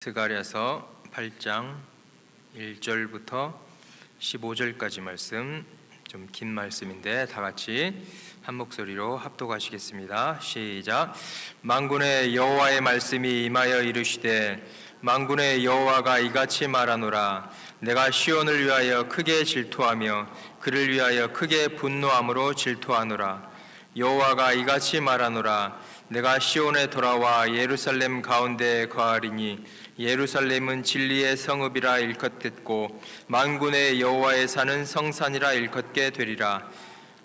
스가랴서 8장 1절부터 15절까지 말씀, 좀 긴 말씀인데 다 같이 한 목소리로 합독하시겠습니다. 시작. 만군의 여호와의 말씀이 임하여 이르시되, 만군의 여호와가 이같이 말하노라. 내가 시온을 위하여 크게 질투하며 그를 위하여 크게 분노함으로 질투하노라. 여호와가 이같이 말하노라. 내가 시온에 돌아와 예루살렘 가운데에 거하리니 예루살렘은 진리의 성읍이라 일컫겠고 만군의 여호와의 산은 성산이라 일컫게 되리라.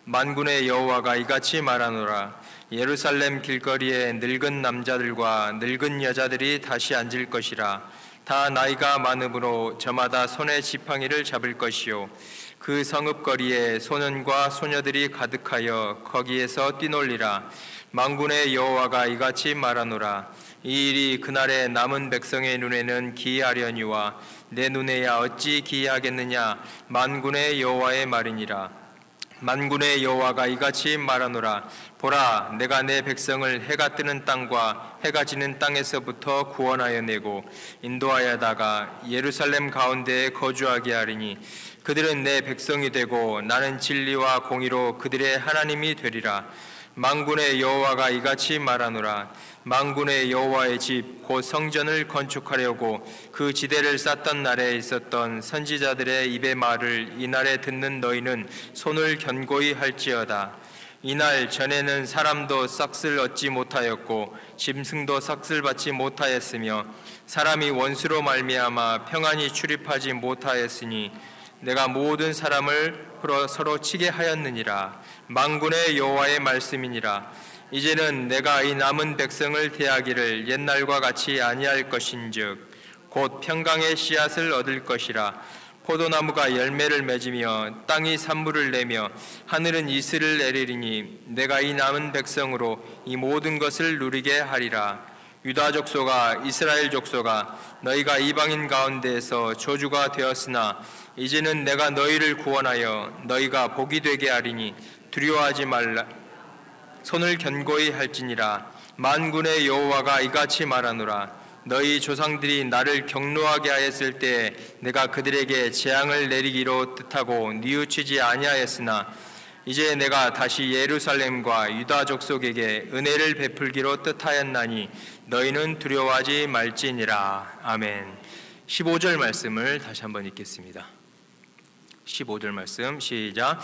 만군의 여호와가 이같이 말하노라. 예루살렘 길거리에 늙은 남자들과 늙은 여자들이 다시 앉을 것이라. 다 나이가 많으므로 저마다 손에 지팡이를 잡을 것이요 그 성읍거리에 소년과 소녀들이 가득하여 거기에서 뛰놀리라. 만군의 여호와가 이같이 말하노라. 이 일이 그날에 남은 백성의 눈에는 기이하려니와 내 눈에야 어찌 기이하겠느냐. 만군의 여호와의 말이니라. 만군의 여호와가 이같이 말하노라. 보라, 내가 내 백성을 해가 뜨는 땅과 해가 지는 땅에서부터 구원하여 내고 인도하여다가 예루살렘 가운데에 거주하게 하리니 그들은 내 백성이 되고 나는 진리와 공의로 그들의 하나님이 되리라. 만군의 여호와가 이같이 말하노라. 만군의 여호와의 집 곧 성전을 건축하려고 그 지대를 쌓던 날에 있었던 선지자들의 입의 말을 이날에 듣는 너희는 손을 견고히 할지어다. 이날 전에는 사람도 싹을 얻지 못하였고 짐승도 싹을 받지 못하였으며 사람이 원수로 말미암아 평안히 출입하지 못하였으니 내가 모든 사람을 서로 치게 하였느니라. 만군의 여호와의 말씀이니라. 이제는 내가 이 남은 백성을 대하기를 옛날과 같이 아니할 것인즉 곧 평강의 씨앗을 얻을 것이라. 포도나무가 열매를 맺으며 땅이 산물을 내며 하늘은 이슬을 내리리니 내가 이 남은 백성으로 이 모든 것을 누리게 하리라. 유다 족속아, 이스라엘 족속아, 너희가 이방인 가운데에서 저주가 되었으나 이제는 내가 너희를 구원하여 너희가 복이 되게 하리니 두려워하지 말라. 손을 견고히 할지니라. 만군의 여호와가 이같이 말하노라. 너희 조상들이 나를 경노하게 하였을 때에 내가 그들에게 재앙을 내리기로 뜻하고 뉘우치지 아니하였으나 이제 내가 다시 예루살렘과 유다 족속에게 은혜를 베풀기로 뜻하였나니 너희는 두려워하지 말지니라. 아멘. 15절 말씀을 다시 한번 읽겠습니다. 15절 말씀 시작.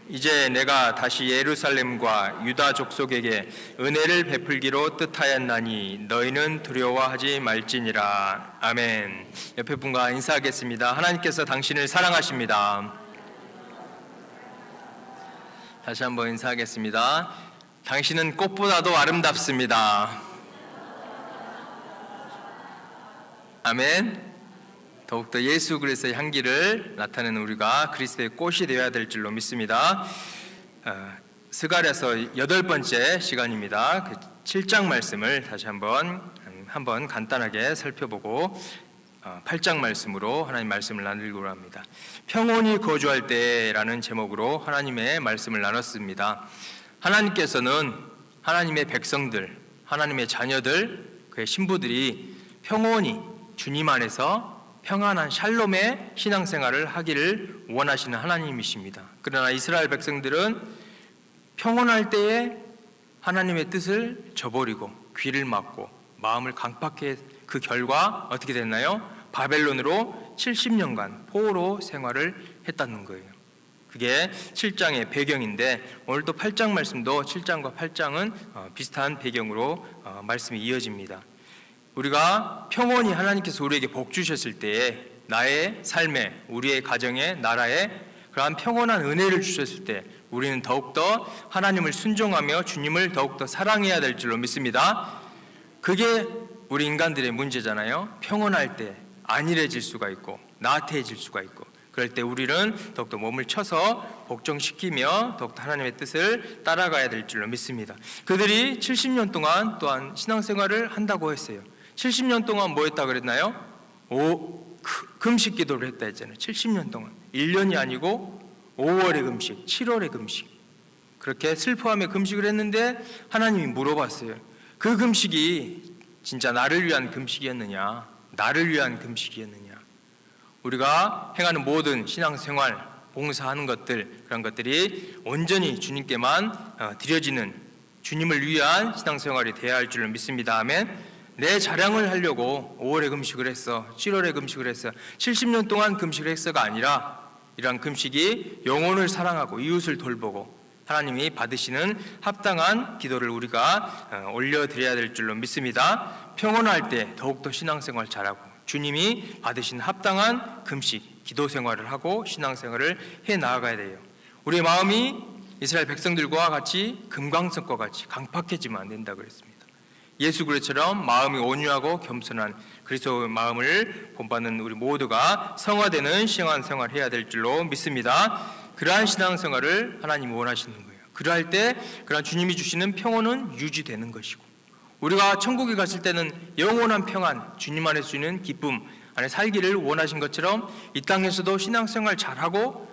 이제 내가 다시 예루살렘과 유다 족속에게 은혜를 베풀기로 뜻하였나니 너희는 두려워하지 말지니라. 아멘. 옆에 분과 인사하겠습니다. 하나님께서 당신을 사랑하십니다. 다시 한번 인사하겠습니다. 당신은 꽃보다도 아름답습니다. 아멘. 더욱더 예수 그리스도의 향기를 나타내는 우리가 그리스도의 꽃이 되어야 될 줄로 믿습니다. 스가랴서 8번째 시간입니다. 그 7장 말씀을 다시 한번 간단하게 살펴보고 8장 말씀으로 하나님 말씀을 나누려고 합니다. 평온히 거주할 때라는 제목으로 하나님의 말씀을 나눴습니다. 하나님께서는 하나님의 백성들, 하나님의 자녀들, 그의 신부들이 평온히 주님 안에서 평안한 샬롬의 신앙생활을 하기를 원하시는 하나님이십니다. 그러나 이스라엘 백성들은 평온할 때에 하나님의 뜻을 저버리고 귀를 막고 마음을 강팍해 그 결과 어떻게 됐나요? 바벨론으로 70년간 포로 생활을 했다는 거예요. 그게 7장의 배경인데 오늘 또 8장 말씀도 7장과 8장은 비슷한 배경으로 말씀이 이어집니다. 우리가 평온히 하나님께서 우리에게 복 주셨을 때에 나의 삶에, 우리의 가정에, 나라에 그러한 평온한 은혜를 주셨을 때 우리는 더욱더 하나님을 순종하며 주님을 더욱더 사랑해야 될 줄로 믿습니다. 그게 우리 인간들의 문제잖아요. 평온할 때 안일해질 수가 있고 나태해질 수가 있고 그럴 때 우리는 더욱더 몸을 쳐서 복종시키며 더욱더 하나님의 뜻을 따라가야 될 줄로 믿습니다. 그들이 70년 동안 또한 신앙생활을 한다고 했어요. 70년 동안 뭐 했다 그랬나요? 금식 기도를 했다 했잖아요. 70년 동안 1년이 아니고 5월의 금식, 7월의 금식, 그렇게 슬퍼하며 금식을 했는데 하나님이 물어봤어요. 그 금식이 진짜 나를 위한 금식이었느냐? 나를 위한 금식이었느냐? 우리가 행하는 모든 신앙생활, 봉사하는 것들, 그런 것들이 온전히 주님께만 드려지는 주님을 위한 신앙생활이 되어야 할 줄로 믿습니다. 아멘. 내 자랑을 하려고 5월에 금식을 했어, 7월에 금식을 했어, 70년 동안 금식을 했어가 아니라 이러한 금식이 영혼을 사랑하고 이웃을 돌보고 하나님이 받으시는 합당한 기도를 우리가 올려드려야 될 줄로 믿습니다. 평온할 때 더욱더 신앙생활 잘하고 주님이 받으신 합당한 금식, 기도 생활을 하고 신앙생활을 해 나아가야 돼요. 우리의 마음이 이스라엘 백성들과 같이 금강석과 같이 강팍해지면 안 된다 그랬습니다. 예수 그리스도처럼 마음이 온유하고 겸손한 그리스도의 마음을 본받는 우리 모두가 성화되는 신앙생활을 해야 될 줄로 믿습니다. 그러한 신앙생활을 하나님이 원하시는 거예요. 그러할 때 그러한 주님이 주시는 평온은 유지되는 것이고, 우리가 천국에 갔을 때는 영원한 평안, 주님 안에 주는 기쁨 안에 살기를 원하신 것처럼 이 땅에서도 신앙생활 잘하고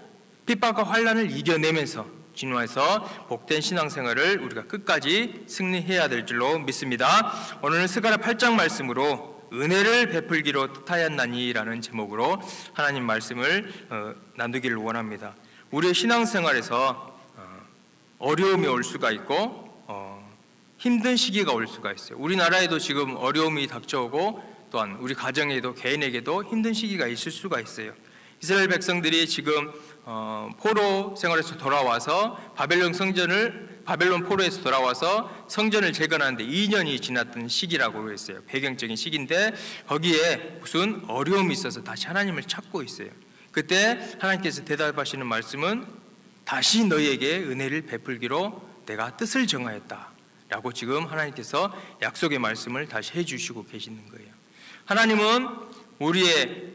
핍박과 환난을 이겨내면서 주님 안에서 복된 신앙생활을 우리가 끝까지 승리해야 될 줄로 믿습니다. 오늘은 스가랴 8장 말씀으로 은혜를 베풀기로 뜻하였나니라는 제목으로 하나님 말씀을 나누기를 원합니다. 우리의 신앙생활에서 어려움이 올 수가 있고 힘든 시기가 올 수가 있어요. 우리나라에도 지금 어려움이 닥쳐오고 또한 우리 가정에도 개인에게도 힘든 시기가 있을 수가 있어요. 이스라엘 백성들이 지금 포로 생활에서 돌아와서 바벨론 포로에서 돌아와서 성전을 재건하는데 2년이 지났던 시기라고 했어요. 배경적인 시기인데 거기에 무슨 어려움이 있어서 다시 하나님을 찾고 있어요. 그때 하나님께서 대답하시는 말씀은 다시 너희에게 은혜를 베풀기로 내가 뜻을 정하였다 라고 지금 하나님께서 약속의 말씀을 다시 해주시고 계시는 거예요. 하나님은 우리의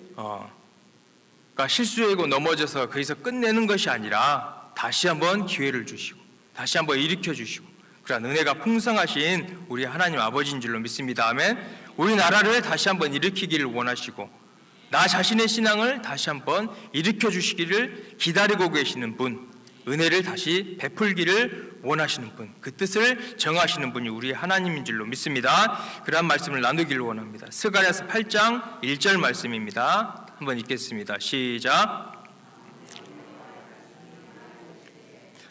실수하고 넘어져서 거기서 끝내는 것이 아니라 다시 한번 기회를 주시고 다시 한번 일으켜 주시고 그런 은혜가 풍성하신 우리 하나님 아버지인 줄로 믿습니다. 아멘. 우리나라를 다시 한번 일으키기를 원하시고 나 자신의 신앙을 다시 한번 일으켜 주시기를 기다리고 계시는 분, 은혜를 다시 베풀기를 원하시는 분, 그 뜻을 정하시는 분이 우리 하나님인 줄로 믿습니다. 그러한 말씀을 나누기를 원합니다. 스가랴서 8장 1절 말씀입니다. 한번 읽겠습니다. 시작.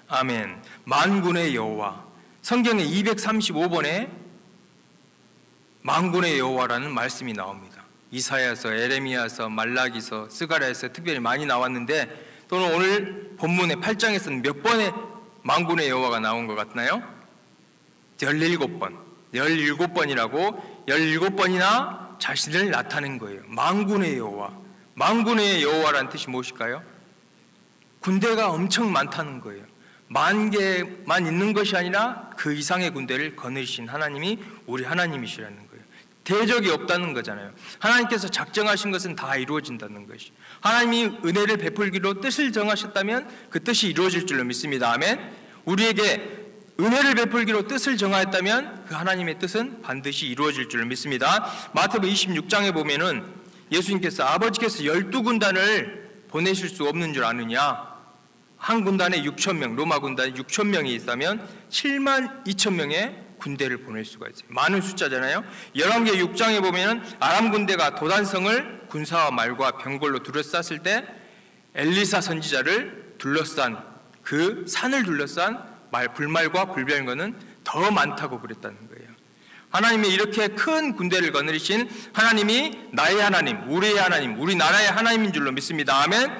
아멘. 만군의 여호와. 성경에 235번에 만군의 여호와라는 말씀이 나옵니다. 이사야서, 에레미야서, 말라기서, 스가랴에서 특별히 많이 나왔는데 또는 오늘 본문의 8장에서는 몇 번의 만군의 여호와가 나온 것 같나요? 17번. 17번이라고 17번이나 자신을 나타낸 거예요. 만군의 여호와. 만군의 여호와라는 뜻이 무엇일까요? 군대가 엄청 많다는 거예요. 10,000개만 있는 것이 아니라 그 이상의 군대를 거느리신 하나님이 우리 하나님이시라는 거예요. 대적이 없다는 거잖아요. 하나님께서 작정하신 것은 다 이루어진다는 것이. 하나님이 은혜를 베풀기로 뜻을 정하셨다면 그 뜻이 이루어질 줄로 믿습니다. 아멘. 우리에게 은혜를 베풀기로 뜻을 정하였다면 그 하나님의 뜻은 반드시 이루어질 줄로 믿습니다. 마태복음 26장에 보면은 예수님께서 아버지께서 12군단을 보내실 수 없는 줄 아느냐? 한 군단에 6,000명, 로마 군단에 6,000명이 있다면 72,000명의 군대를 보낼 수가 있어요. 많은 숫자잖아요. 열왕기 6장에 보면은 아람 군대가 도단성을 군사와 말과 병걸로 둘러쌌을 때 엘리사 선지자를 둘러싼 그 산을 둘러싼 불말과 불병거는 더 많다고 그랬다는 거예요. 하나님이 이렇게 큰 군대를 거느리신 하나님이 나의 하나님, 우리의 하나님, 우리나라의 하나님인 줄로 믿습니다. 아멘.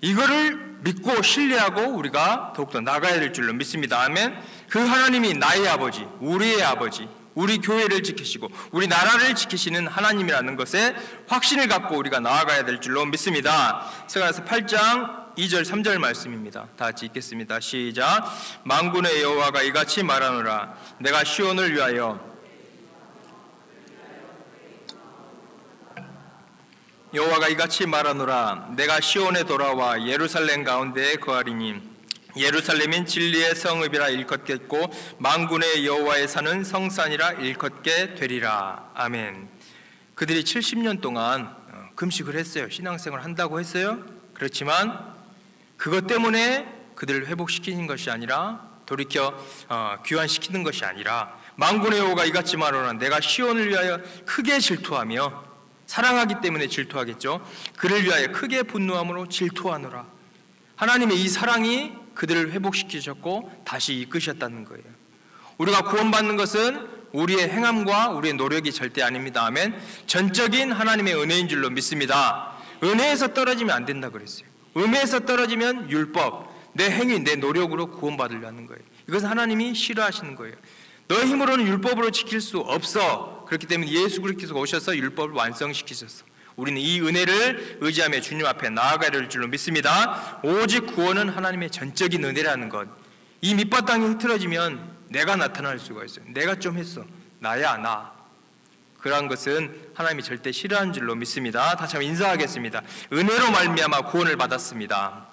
이거를 믿고 신뢰하고 우리가 더욱더 나가야 될 줄로 믿습니다. 아멘. 그 하나님이 나의 아버지, 우리의 아버지, 우리 교회를 지키시고 우리 나라를 지키시는 하나님이라는 것에 확신을 갖고 우리가 나아가야 될 줄로 믿습니다. 스가랴서 8장 2절 3절 말씀입니다. 다 같이 읽겠습니다. 시작. 만군의 여호와가 이같이 말하노라. 내가 시온을 위하여 여호와가 이같이 말하노라. 내가 시온에 돌아와 예루살렘 가운데에 거하리니 예루살렘인 진리의 성읍이라 일컫겠고 만군의 여호와의 산은 성산이라 일컫게 되리라. 아멘. 그들이 70년 동안 금식을 했어요. 신앙생활을 한다고 했어요. 그렇지만 그것 때문에 그들을 회복시키는 것이 아니라 돌이켜 귀환시키는 것이 아니라 만군의 여호와가 이같이 말하노라. 내가 시온을 위하여 크게 질투하며 사랑하기 때문에 질투하겠죠. 그를 위하여 크게 분노함으로 질투하노라. 하나님의 이 사랑이 그들을 회복시키셨고 다시 이끄셨다는 거예요. 우리가 구원받는 것은 우리의 행함과 우리의 노력이 절대 아닙니다. 아멘. 전적인 하나님의 은혜인 줄로 믿습니다. 은혜에서 떨어지면 안 된다 그랬어요. 은혜에서 떨어지면 율법, 내 행위, 내 노력으로 구원받으려는 거예요. 이것은 하나님이 싫어하시는 거예요. 너의 힘으로는 율법으로 지킬 수 없어. 그렇기 때문에 예수 그리스도가 오셔서 율법을 완성시키셨어. 우리는 이 은혜를 의지하며 주님 앞에 나아가야 될 줄로 믿습니다. 오직 구원은 하나님의 전적인 은혜라는 것. 이 밑바탕이 흐트러지면 내가 나타날 수가 있어요. 내가 좀 했어. 나야 나. 그러한 것은 하나님이 절대 싫어하는 줄로 믿습니다. 다시 한번 인사하겠습니다. 은혜로 말미암아 구원을 받았습니다.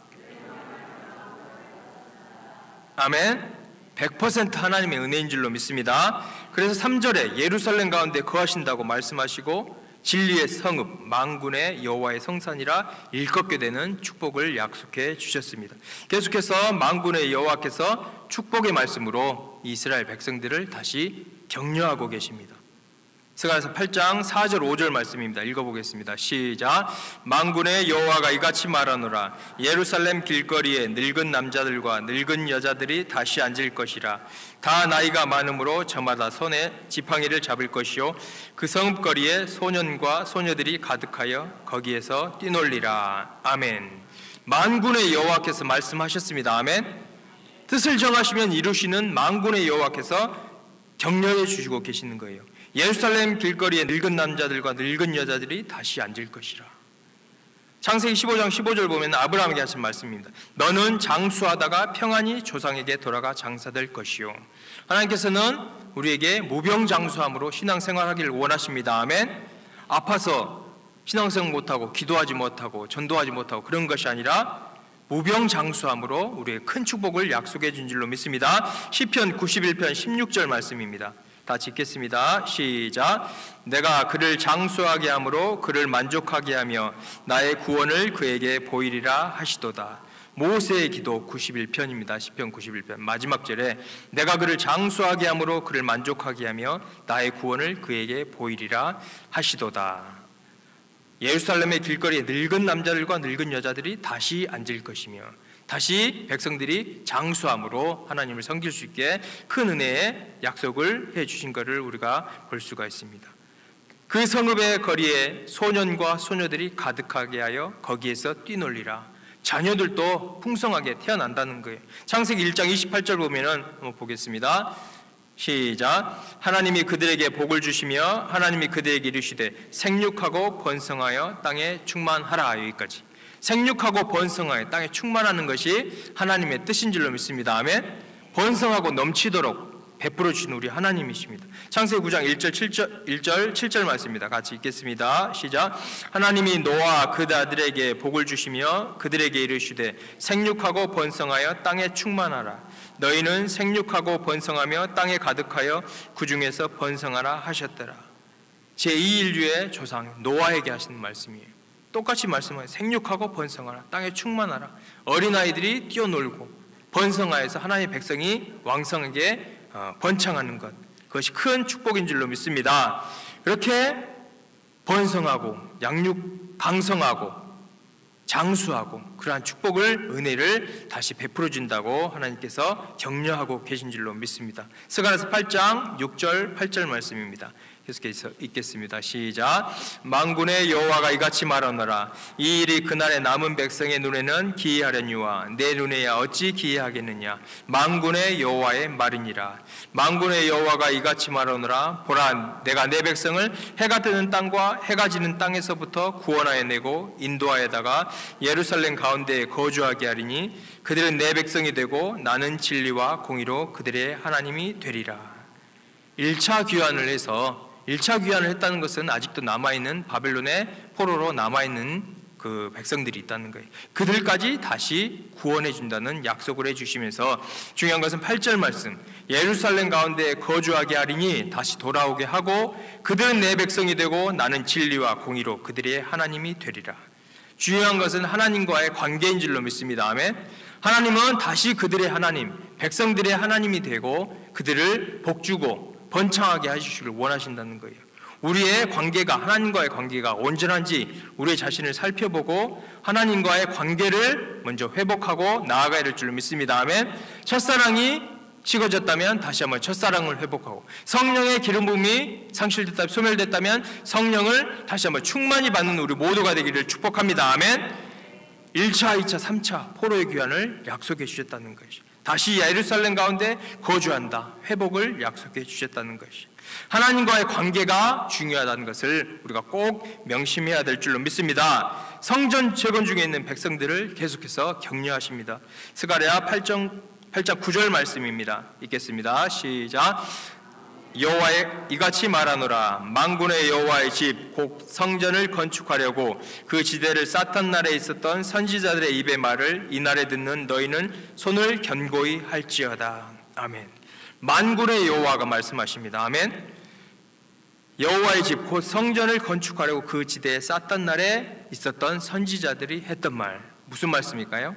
아멘. 100% 하나님의 은혜인 줄로 믿습니다. 그래서 3절에 예루살렘 가운데 거하신다고 말씀하시고 진리의 성읍 만군의 여호와의 성산이라 일컫게 되는 축복을 약속해 주셨습니다. 계속해서 만군의 여호와께서 축복의 말씀으로 이스라엘 백성들을 다시 격려하고 계십니다. 스가랴서 8장 4절 5절 말씀입니다. 읽어보겠습니다. 시작. 만군의 여호와가 이같이 말하노라. 예루살렘 길거리에 늙은 남자들과 늙은 여자들이 다시 앉을 것이라. 다 나이가 많으므로 저마다 손에 지팡이를 잡을 것이요 그 성읍거리에 소년과 소녀들이 가득하여 거기에서 뛰놀리라. 아멘. 만군의 여호와께서 말씀하셨습니다. 아멘. 뜻을 정하시면 이루시는 만군의 여호와께서 격려해 주시고 계시는 거예요. 예루살렘 길거리에 늙은 남자들과 늙은 여자들이 다시 앉을 것이라. 창세기 15장 15절 보면 아브라함에게 하신 말씀입니다. 너는 장수하다가 평안히 조상에게 돌아가 장사될 것이요. 하나님께서는 우리에게 무병장수함으로 신앙생활하기를 원하십니다. 아멘. 아파서 신앙생활 못하고 기도하지 못하고 전도하지 못하고 그런 것이 아니라 무병장수함으로 우리의 큰 축복을 약속해 준 줄로 믿습니다. 시편 91편 16절 말씀입니다. 다 읽겠습니다. 시작. 내가 그를 장수하게 함으로 그를 만족하게 하며 나의 구원을 그에게 보이리라 하시도다. 모세의 기도 91편입니다. 시편 91편 마지막 절에 내가 그를 장수하게 함으로 그를 만족하게 하며 나의 구원을 그에게 보이리라 하시도다. 예루살렘의 길거리에 늙은 남자들과 늙은 여자들이 다시 앉을 것이며 다시 백성들이 장수함으로 하나님을 섬길 수 있게 큰 은혜의 약속을 해주신 것을 우리가 볼 수가 있습니다. 그 성읍의 거리에 소년과 소녀들이 가득하게 하여 거기에서 뛰놀리라. 자녀들도 풍성하게 태어난다는 거예요. 창세기 1장 28절 보면은 한번 보겠습니다. 시작. 하나님이 그들에게 복을 주시며 하나님이 그들에게 이르시되 생육하고 번성하여 땅에 충만하라. 여기까지. 생육하고 번성하여 땅에 충만하는 것이 하나님의 뜻인 줄로 믿습니다. 아멘. 번성하고 넘치도록 베풀어 주신 우리 하나님이십니다. 창세기 9장 1절 7절 말씀입니다. 같이 읽겠습니다. 시작. 하나님이 노아와 그 아들에게 복을 주시며 그들에게 이르시되 생육하고 번성하여 땅에 충만하라. 너희는 생육하고 번성하며 땅에 가득하여 그 중에서 번성하라 하셨더라. 제2인류의 조상 노아에게 하시는 말씀이에요. 똑같이 말씀하세요. 생육하고 번성하라. 땅에 충만하라. 어린아이들이 뛰어놀고 번성하여서 하나님의 백성이 왕성하게 번창하는 것, 그것이 큰 축복인 줄로 믿습니다. 이렇게 번성하고 양육 강성하고 장수하고 그러한 축복을 은혜를 다시 베풀어 준다고 하나님께서 격려하고 계신 줄로 믿습니다. 스가랴서 8장 6절 8절 말씀입니다. 계속해서 읽겠습니다. 시작. 만군의 여호와가 이같이 말하노라. 이 일이 그날의 남은 백성의 눈에는 기이하려니와 내 눈에야 어찌 기이하겠느냐. 만군의 여호와의 말이니라. 만군의 여호와가 이같이 말하노라. 보라, 내가 내 백성을 해가 뜨는 땅과 해가 지는 땅에서부터 구원하여 내고 인도하여다가 예루살렘 가운데에 거주하게 하리니 그들은 내 백성이 되고 나는 진리와 공의로 그들의 하나님이 되리라. 1차 귀환을 해서 1차 귀환을 했다는 것은 아직도 남아있는 바벨론의 포로로 남아있는 그 백성들이 있다는 거예요. 그들까지 다시 구원해 준다는 약속을 해주시면서 중요한 것은 8절 말씀, 예루살렘 가운데 거주하게 하리니 다시 돌아오게 하고 그들은 내 백성이 되고 나는 진리와 공의로 그들의 하나님이 되리라. 중요한 것은 하나님과의 관계인 줄로 믿습니다. 아멘. 하나님은 다시 그들의 하나님, 백성들의 하나님이 되고 그들을 복주고 번창하게 해주시길 원하신다는 거예요. 우리의 관계가, 하나님과의 관계가 온전한지 우리 자신을 살펴보고 하나님과의 관계를 먼저 회복하고 나아가야 될 줄로 믿습니다. 아멘. 첫사랑이 식어졌다면 다시 한번 첫사랑을 회복하고, 성령의 기름 부음이 상실됐다, 소멸됐다면 성령을 다시 한번 충만히 받는 우리 모두가 되기를 축복합니다. 아멘. 1차, 2차, 3차 포로의 귀환을 약속해 주셨다는 것이, 다시 예루살렘 가운데 거주한다, 회복을 약속해 주셨다는 것이, 하나님과의 관계가 중요하다는 것을 우리가 꼭 명심해야 될 줄로 믿습니다. 성전 재건 중에 있는 백성들을 계속해서 격려하십니다. 스가랴 8장 9절 말씀입니다. 읽겠습니다. 시작. 여호와의 이같이 말하노라. 만군의 여호와의 집 곧 성전을 건축하려고 그 지대를 쌓던 날에 있었던 선지자들의 입의 말을 이날에 듣는 너희는 손을 견고히 할지어다. 아멘. 만군의 여호와가 말씀하십니다. 아멘. 여호와의 집 곧 성전을 건축하려고 그 지대에 쌓던 날에 있었던 선지자들이 했던 말, 무슨 말씀일까요?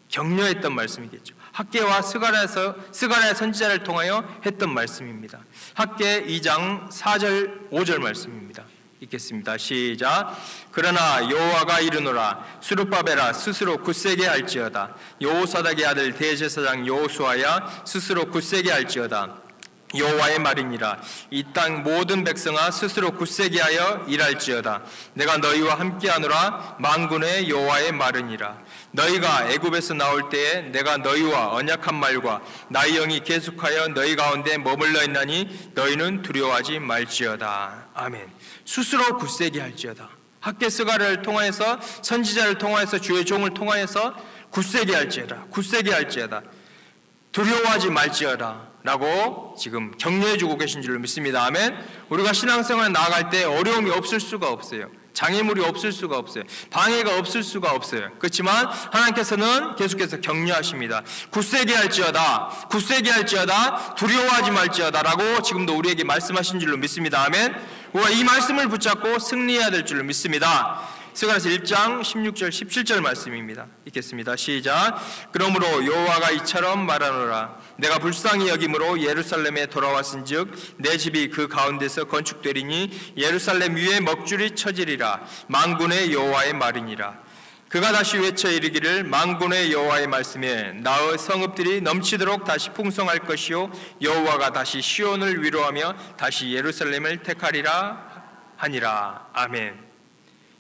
격려했던 말씀이겠죠. 학개와 스가랴 선지자를 통하여 했던 말씀입니다. 학개 2장 4절 5절 말씀입니다. 읽겠습니다. 시작. 그러나 여호와가 이르노라. 스룹바벨아 스스로 굳세게 할지어다. 여호사닥의 아들 대제사장 여호수아야 스스로 굳세게 할지어다. 여호와의 말이니라. 이 땅 모든 백성아 스스로 굳세게 하여 일할지어다. 내가 너희와 함께하노라. 만군의 여호와의 말이니라. 너희가 애굽에서 나올 때에 내가 너희와 언약한 말과 나의 영이 계속하여 너희 가운데 머물러 있나니 너희는 두려워하지 말지어다. 아멘. 스스로 굳세게 할지어다. 학개 스가랴를 통하여서, 선지자를 통하여서, 주의 종을 통하여서 굳세게 할지어다, 굳세게 할지어다, 두려워하지 말지어다 라고 지금 격려해주고 계신 줄로 믿습니다. 아멘. 우리가 신앙생활에 나아갈 때 어려움이 없을 수가 없어요. 장애물이 없을 수가 없어요. 방해가 없을 수가 없어요. 그렇지만 하나님께서는 계속해서 격려하십니다. 굳세게 할지어다, 굳세게 할지어다, 두려워하지 말지어다 라고 지금도 우리에게 말씀하신 줄로 믿습니다. 아멘. 우리가 이 말씀을 붙잡고 승리해야 될 줄로 믿습니다. 스가랴서 1장 16절 17절 말씀입니다. 읽겠습니다. 시작. 그러므로 여호와가 이처럼 말하노라. 내가 불쌍히 여김으로 예루살렘에 돌아왔은즉 내 집이 그 가운데서 건축되리니 예루살렘 위에 먹줄이 쳐지리라. 만군의 여호와의 말이니라. 그가 다시 외쳐 이르기를 만군의 여호와의 말씀에 나의 성읍들이 넘치도록 다시 풍성할 것이요 여호와가 다시 시온을 위로하며 다시 예루살렘을 택하리라 하니라. 아멘.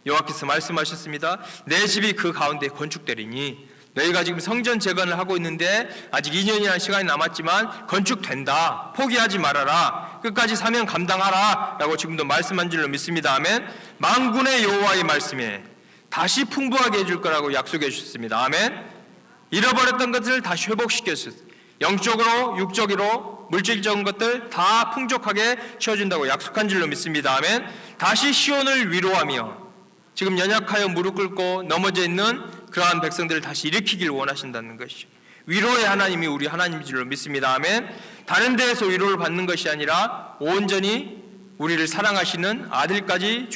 여호와께서 말씀하셨습니다. 내 집이 그 가운데 건축되리니, 너희가 지금 성전 재건을 하고 있는데 아직 2년이라는 시간이 남았지만 건축된다. 포기하지 말아라. 끝까지 사명 감당하라 라고 지금도 말씀한 줄로 믿습니다. 아멘. 만군의 여호와의 말씀에 다시 풍부하게 해줄 거라고 약속해 주셨습니다. 아멘. 잃어버렸던 것을 다시 회복시켜 주셨습니다. 영적으로, 육적으로, 물질적인 것들 다 풍족하게 채워준다고 약속한 줄로 믿습니다. 아멘. 다시 시온을 위로하며 지금 연약하여 무릎 꿇고 넘어져 있는 그러한 백성들을 다시 일으키길 원하신다는 것이죠. 위로의 하나님이 우리 하나님인 줄로 믿습니다. 아멘. 다른 데에서 위로를 받는 것이 아니라 온전히 우리를 사랑하시는, 아들까지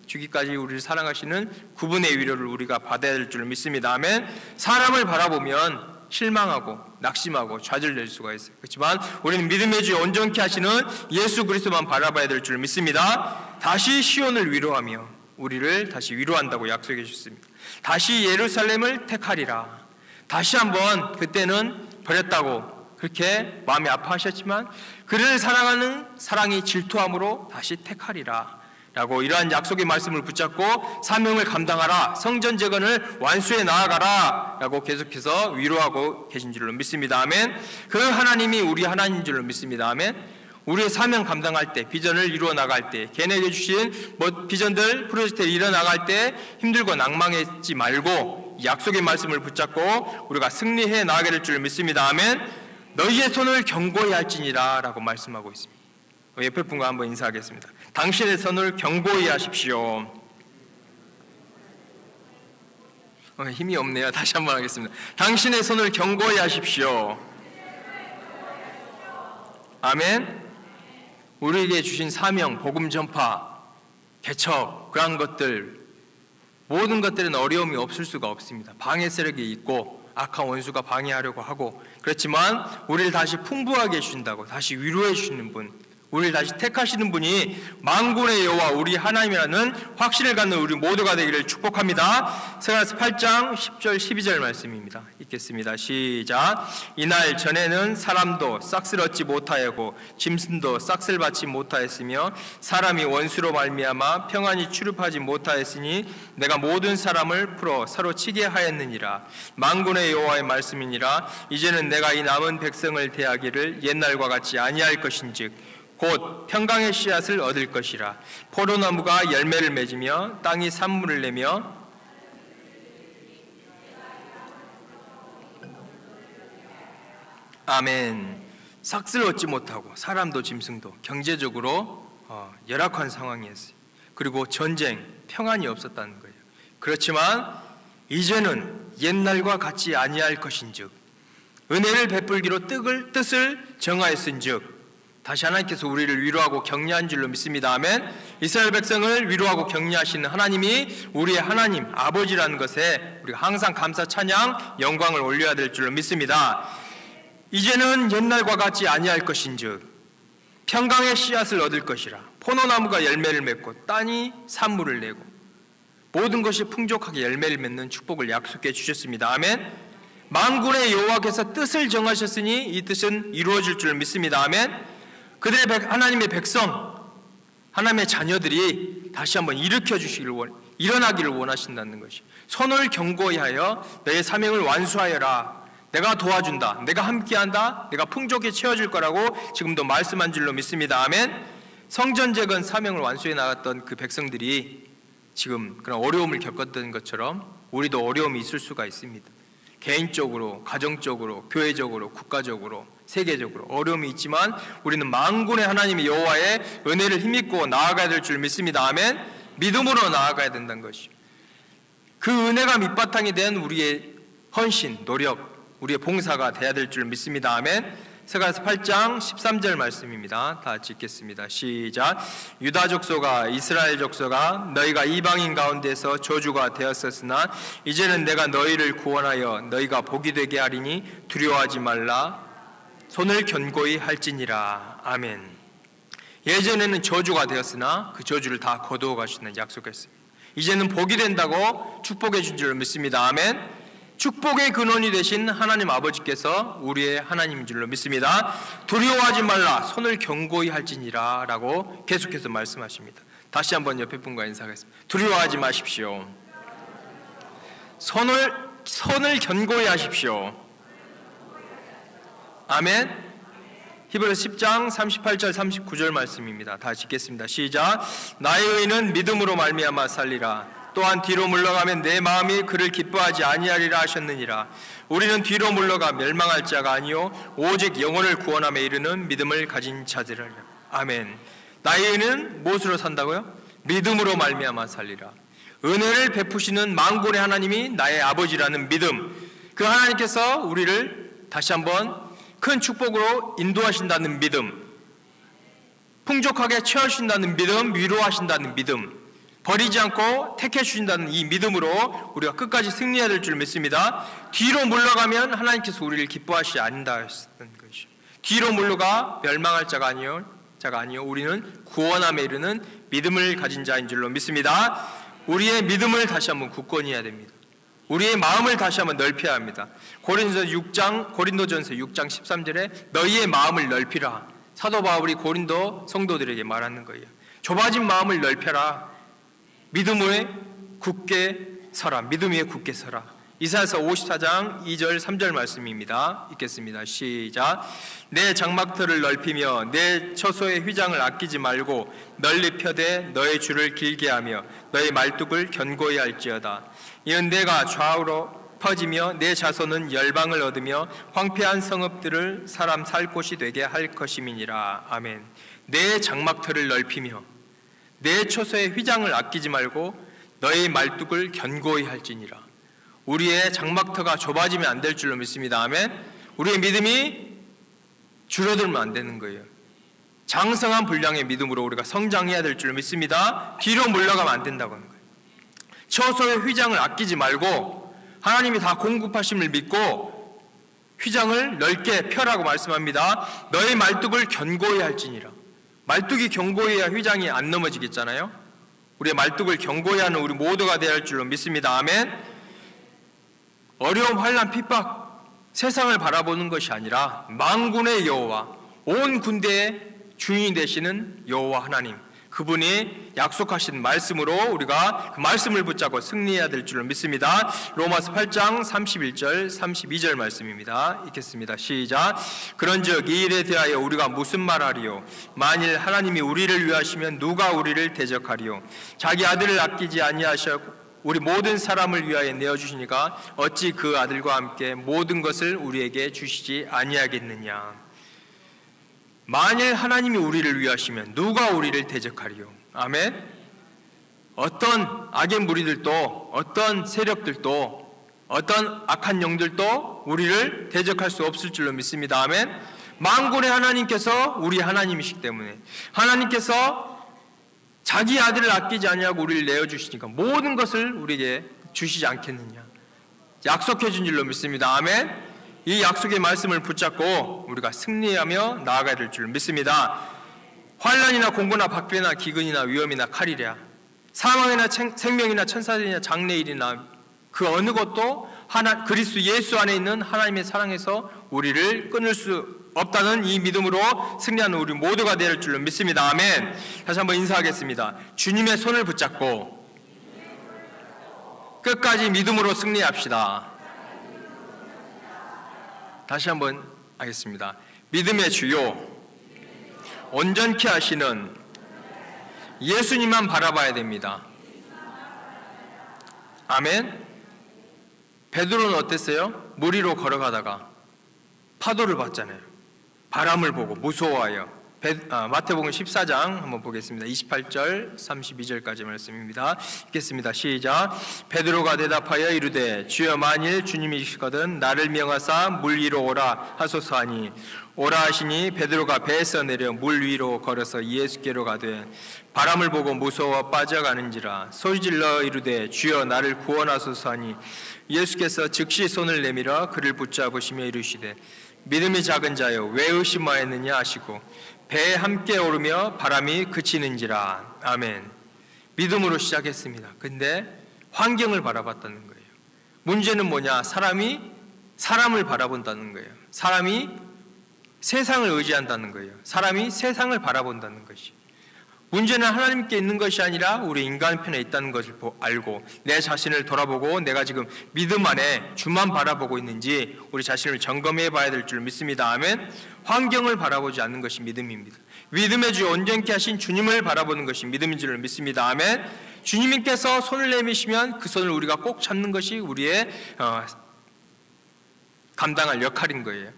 주기까지 우리를 사랑하시는 그분의 위로를 우리가 받아야 될 줄로 믿습니다. 아멘. 사람을 바라보면 실망하고 낙심하고 좌절될 수가 있어요. 그렇지만 우리는 믿음의 주 온전케 하시는 예수 그리스도만 바라봐야 될 줄 믿습니다. 다시 시온을 위로하며 우리를 다시 위로한다고 약속해 주셨습니다. 다시 예루살렘을 택하리라. 다시 한번, 그때는 버렸다고 그렇게 마음이 아파하셨지만 그를 사랑하는 사랑이 질투함으로 다시 택하리라 라고 이러한 약속의 말씀을 붙잡고 사명을 감당하라, 성전 재건을 완수해 나아가라 라고 계속해서 위로하고 계신 줄로 믿습니다. 아멘. 그 하나님이 우리 하나님인 줄로 믿습니다. 아멘. 우리의 사명 감당할 때, 비전을 이루어 나갈 때, 걔네에게 주신 비전들, 프로젝트를 이뤄 나갈 때 힘들고 낭망하지 말고 약속의 말씀을 붙잡고 우리가 승리해 나가게 될 줄 믿습니다. 아멘. 너희의 손을 견고히 할지니라 라고 말씀하고 있습니다. 옆에 분과 한번 인사하겠습니다. 당신의 손을 견고히 하십시오. 힘이 없네요. 다시 한번 하겠습니다. 당신의 손을 견고히 하십시오. 아멘. 우리에게 주신 사명, 복음 전파, 개척, 그러한 것들, 모든 것들은 어려움이 없을 수가 없습니다. 방해 세력이 있고 악한 원수가 방해하려고 하고, 그렇지만 우리를 다시 풍부하게 해주신다고, 다시 위로해 주시는 분, 우리를 다시 택하시는 분이 만군의 여호와 우리 하나님이라는 확신을 갖는 우리 모두가 되기를 축복합니다. 스가랴서 8장 10절 12절 말씀입니다. 읽겠습니다. 시작. 이날 전에는 사람도 싹을 얻지 못하였고 짐승도 싹을 받지 못하였으며 사람이 원수로 말미암아 평안히 출입하지 못하였으니 내가 모든 사람을 풀어 서로 치게 하였느니라. 만군의 여호와의 말씀이니라. 이제는 내가 이 남은 백성을 대하기를 옛날과 같이 아니할 것인즉 곧 평강의 씨앗을 얻을 것이라. 포도나무가 열매를 맺으며 땅이 산물을 내며 아멘. 삭슬 얻지 못하고 사람도 짐승도 경제적으로 열악한 상황이었어요. 그리고 전쟁, 평안이 없었다는 거예요. 그렇지만 이제는 옛날과 같이 아니할 것인즉 은혜를 베풀기로 뜻을 정하였은즉 다시 하나님께서 우리를 위로하고 격려한 줄로 믿습니다. 아멘. 이스라엘 백성을 위로하고 격려하시는 하나님이 우리의 하나님 아버지라는 것에 우리가 항상 감사 찬양 영광을 올려야 될 줄로 믿습니다. 이제는 옛날과 같이 아니할 것인즉 평강의 씨앗을 얻을 것이라. 포도나무가 열매를 맺고 땅이 산물을 내고 모든 것이 풍족하게 열매를 맺는 축복을 약속해 주셨습니다. 아멘. 만군의 여호와께서 뜻을 정하셨으니 이 뜻은 이루어질 줄 믿습니다. 아멘. 그들의 하나님의 백성, 하나님의 자녀들이 다시 한번 일어나기를 원하신다는 것이. 손을 견고히 하여 너의 사명을 완수하여라. 내가 도와준다. 내가 함께한다. 내가 풍족히 채워줄 거라고 지금도 말씀한 줄로 믿습니다. 아멘. 성전재건 사명을 완수해 나갔던 그 백성들이 지금 그런 어려움을 겪었던 것처럼 우리도 어려움이 있을 수가 있습니다. 개인적으로, 가정적으로, 교회적으로, 국가적으로, 세계적으로 어려움이 있지만 우리는 만군의 하나님의 여호와의 은혜를 힘입고 나아가야 될 줄 믿습니다. 아멘. 믿음으로 나아가야 된다는 것이죠. 그 은혜가 밑바탕이 된 우리의 헌신, 노력, 우리의 봉사가 돼야 될 줄 믿습니다. 아멘. 스가랴서 8장 13절 말씀입니다. 다 같이 읽겠습니다. 시작. 유다 족속아 이스라엘 족속아 너희가 이방인 가운데서 저주가 되었었으나 이제는 내가 너희를 구원하여 너희가 복이 되게 하리니 두려워하지 말라. 손을 견고히 할지니라. 아멘. 예전에는 저주가 되었으나 그 저주를 다 거두어 가시는 약속했습니다. 이제는 복이 된다고 축복해 준 줄 믿습니다. 아멘. 축복의 근원이 되신 하나님 아버지께서 우리의 하나님인 줄로 믿습니다. 두려워하지 말라. 손을 견고히 할지니라 라고 계속해서 말씀하십니다. 다시 한번 옆에 분과 인사하겠습니다. 두려워하지 마십시오. 손을 견고히 하십시오. 아멘. 히브리서 10장 38절 39절 말씀입니다. 다 읽겠습니다. 시작. 나의 의인은 믿음으로 말미암아 살리라. 또한 뒤로 물러가면 내 마음이 그를 기뻐하지 아니하리라 하셨느니라. 우리는 뒤로 물러가 멸망할 자가 아니요 오직 영혼을 구원함에 이르는 믿음을 가진 자들이라. 아멘. 나의 의인은 무엇으로 산다고요? 믿음으로 말미암아 살리라. 은혜를 베푸시는 만군의 하나님이 나의 아버지라는 믿음, 그 하나님께서 우리를 다시 한번 큰 축복으로 인도하신다는 믿음, 풍족하게 채워주신다는 믿음, 위로하신다는 믿음, 버리지 않고 택해 주신다는 이 믿음으로 우리가 끝까지 승리해야 될 줄 믿습니다. 뒤로 물러가면 하나님께서 우리를 기뻐하시지 않는다 했던 것이죠. 뒤로 물러가 멸망할 자가 아니요 우리는 구원함에 이르는 믿음을 가진 자인 줄로 믿습니다. 우리의 믿음을 다시 한번 굳건히 해야 됩니다. 우리의 마음을 다시 한번 넓혀야 합니다. 고린도전서 6장 13절에 너희의 마음을 넓히라. 사도 바울이 고린도 성도들에게 말하는 거예요. 좁아진 마음을 넓혀라. 믿음 위에 굳게 서라. 믿음 위에 굳게 서라. 이사야서 54장 2절 3절 말씀입니다. 읽겠습니다. 시작. 내 장막터를 넓히며 내 처소의 휘장을 아끼지 말고 널리 펴되 너의 줄을 길게 하며 너의 말뚝을 견고히 할지어다. 이는 내가 좌우로 퍼지며 내 자손은 열방을 얻으며 황폐한 성읍들을 사람 살 곳이 되게 할 것임이니라. 아멘. 내 장막터를 넓히며 내 처소의 휘장을 아끼지 말고 너의 말뚝을 견고히 할지니라. 우리의 장막터가 좁아지면 안 될 줄로 믿습니다. 아멘. 우리의 믿음이 줄어들면 안 되는 거예요. 장성한 분량의 믿음으로 우리가 성장해야 될 줄로 믿습니다. 뒤로 물러가면 안 된다고 하는 거예요. 처소의 휘장을 아끼지 말고 하나님이 다 공급하심을 믿고 휘장을 넓게 펴라고 말씀합니다. 너의 말뚝을 견고히 할지니라. 말뚝이 견고해야 휘장이 안 넘어지겠잖아요. 우리의 말뚝을 견고히 하는 우리 모두가 되어야 할 줄로 믿습니다. 아멘. 어려움, 환난, 핍박, 세상을 바라보는 것이 아니라 만군의 여호와, 온 군대의 주인이 되시는 여호와 하나님, 그분이 약속하신 말씀으로 우리가 그 말씀을 붙잡고 승리해야 될 줄로 믿습니다. 로마서 8장 31절 32절 말씀입니다. 읽겠습니다. 시작. 그런즉 이 일에 대하여 우리가 무슨 말하리요? 만일 하나님이 우리를 위하시면 누가 우리를 대적하리요? 자기 아들을 아끼지 아니하셨고 우리 모든 사람을 위하여 내어주시니까 어찌 그 아들과 함께 모든 것을 우리에게 주시지 아니하겠느냐? 만일 하나님이 우리를 위하시면 누가 우리를 대적하리요? 아멘. 어떤 악의 무리들도, 어떤 세력들도, 어떤 악한 영들도 우리를 대적할 수 없을 줄로 믿습니다. 아멘. 만군의 하나님께서 우리 하나님이시기 때문에, 하나님께서 자기 아들을 아끼지 아니하고 우리를 내어주시니까 모든 것을 우리에게 주시지 않겠느냐, 약속해 준 줄로 믿습니다. 아멘. 이 약속의 말씀을 붙잡고 우리가 승리하며 나아가야 될 줄 믿습니다. 환난이나 공고나 박배나 기근이나 위험이나 칼이랴, 사망이나 생명이나 천사들이나 장래일이나 그 어느 것도 그리스도 예수 안에 있는 하나님의 사랑에서 우리를 끊을 수 없다는 이 믿음으로 승리하는 우리 모두가 될 줄로 믿습니다. 아멘. 다시 한번 인사하겠습니다. 주님의 손을 붙잡고 끝까지 믿음으로 승리합시다. 다시 한번 하겠습니다. 믿음의 주요, 온전케 하시는 예수님만 바라봐야 됩니다. 아멘. 베드로는 어땠어요? 물 위로 걸어가다가 파도를 봤잖아요. 바람을 보고 무서워하여. 마태복음 14장 한번 보겠습니다. 28절 32절까지 말씀입니다. 읽겠습니다. 시작. 베드로가 대답하여 이르되 주여 만일 주님이시거든 나를 명하사 물 위로 오라 하소서 하니 오라 하시니 베드로가 배에서 내려 물 위로 걸어서 예수께로 가되 바람을 보고 무서워 빠져가는지라 소리질러 이르되 주여 나를 구원하소서 하니 예수께서 즉시 손을 내밀어 그를 붙잡으시며 이르시되 믿음이 작은 자여 왜 의심하였느냐 하시고 배에 함께 오르며 바람이 그치는지라. 아멘. 믿음으로 시작했습니다. 근데 환경을 바라봤다는 거예요. 문제는 뭐냐? 사람이 사람을 바라본다는 거예요. 사람이 세상을 의지한다는 거예요. 사람이 세상을 바라본다는 것이. 문제는 하나님께 있는 것이 아니라 우리 인간 편에 있다는 것을 알고 내 자신을 돌아보고 내가 지금 믿음 안에 주만 바라보고 있는지 우리 자신을 점검해 봐야 될 줄 믿습니다. 아멘. 환경을 바라보지 않는 것이 믿음입니다. 믿음의 주 온전케 하신 주님을 바라보는 것이 믿음인 줄 믿습니다. 아멘. 주님께서 손을 내미시면 그 손을 우리가 꼭 잡는 것이 우리의 감당할 역할인 거예요.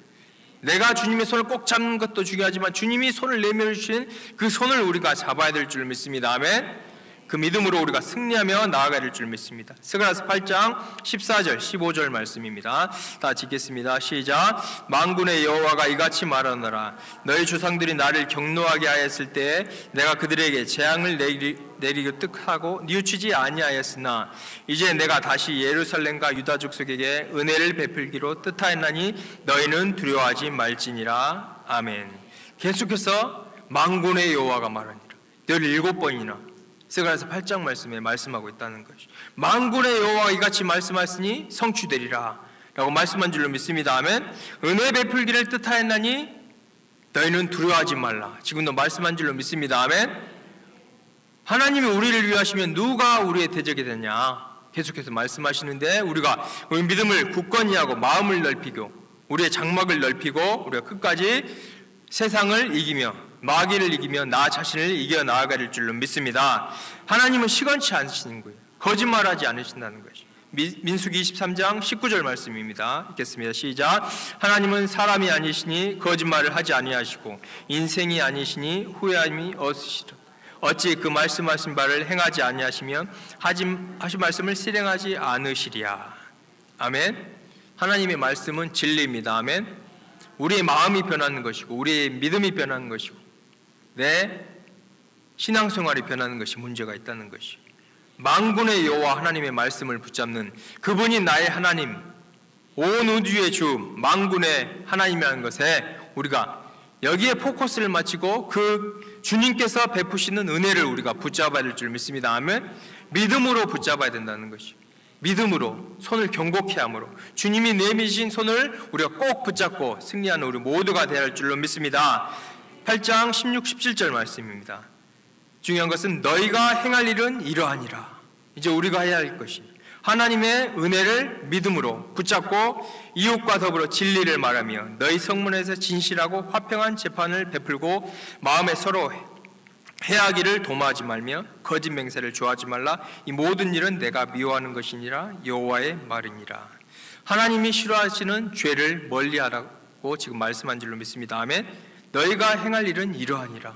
내가 주님의 손을 꼭 잡는 것도 중요하지만 주님이 손을 내밀으신 그 손을 우리가 잡아야 될 줄 믿습니다. 아멘. 그 믿음으로 우리가 승리하며 나아가야 될 줄 믿습니다. 스가랴서 8장 14절 15절 말씀입니다. 다 읽겠습니다. 시작. 만군의 여호와가 이같이 말하노라 너희 조상들이 나를 경노하게 하였을 때에 내가 그들에게 재앙을 내리고 뜻하고 뉘우치지 아니하였으나 이제 내가 다시 예루살렘과 유다 족속에게 은혜를 베풀기로 뜻하였나니 너희는 두려워하지 말지니라. 아멘. 계속해서 만군의 여호와가 말하니라 17번이나 스가랴서 8장 말씀에 말씀하고 있다는 것이 만군의 여호와가 이같이 말씀하시니 성취되리라 라고 말씀한 줄로 믿습니다. 아멘. 은혜 베풀기를 뜻하였나니 너희는 두려워하지 말라. 지금도 말씀한 줄로 믿습니다. 아멘. 하나님이 우리를 위하시면 누가 우리의 대적이 되냐 계속해서 말씀하시는데 우리가 우리 믿음을 굳건히 하고 마음을 넓히고 우리의 장막을 넓히고 우리가 끝까지 세상을 이기며 마귀를 이기며 나 자신을 이겨 나아갈 줄로 믿습니다. 하나님은 시건치 않으시는 거예요. 거짓말하지 않으신다는 것이. 민수기 23장 19절 말씀입니다. 읽겠습니다. 시작. 하나님은 사람이 아니시니 거짓말을 하지 아니하시고 인생이 아니시니 후회함이 없으시리라. 어찌 그 말씀하신 바를 행하지 아니하시면 하신 말씀을 실행하지 않으시리야. 아멘. 하나님의 말씀은 진리입니다. 아멘. 우리의 마음이 변하는 것이고 우리의 믿음이 변하는 것이고 내 신앙생활이 변하는 것이 문제가 있다는 것이. 만군의 여호와 하나님의 말씀을 붙잡는 그분이 나의 하나님, 온 우주의 주, 만군의 하나님이라는 것에 우리가 여기에 포커스를 맞추고 그 주님께서 베푸시는 은혜를 우리가 붙잡아야 될 줄 믿습니다. 아멘. 믿음으로 붙잡아야 된다는 것이, 믿음으로 손을 경고케 함으로 주님이 내미신 손을 우리가 꼭 붙잡고 승리하는 우리 모두가 되어야 할 줄로 믿습니다. 8장 16, 17절 말씀입니다. 중요한 것은 너희가 행할 일은 이러하니라. 이제 우리가 해야 할 것이 하나님의 은혜를 믿음으로 붙잡고 이웃과 더불어 진리를 말하며 너희 성문에서 진실하고 화평한 재판을 베풀고 마음에 서로 해하기를 도모하지 말며 거짓 맹세를 좋아하지 말라. 이 모든 일은 내가 미워하는 것이니라. 여호와의 말이니라. 하나님이 싫어하시는 죄를 멀리하라고 지금 말씀한 줄로 믿습니다. 아멘. 너희가 행할 일은 이러하니라.